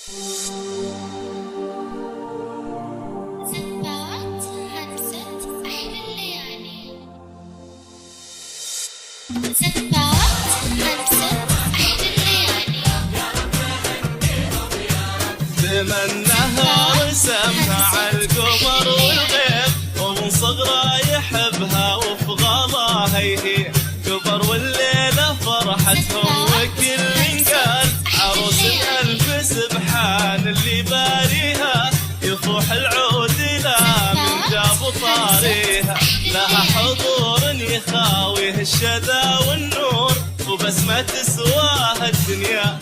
زفات همسة أحلى الليالي. زفات همسة أحلى الليالي. تمناها رسمها عالقمر والغيب، ومن صغره يحبها وفي غلاها يهيب. كبر والليلة فرحتهم وكل قال عروس الألف سبحان اللي باريها. يفوح العود لا من جاب طاريها، لها حضور يخاويه الشذا والنور، وبس ما تسواها الدنيا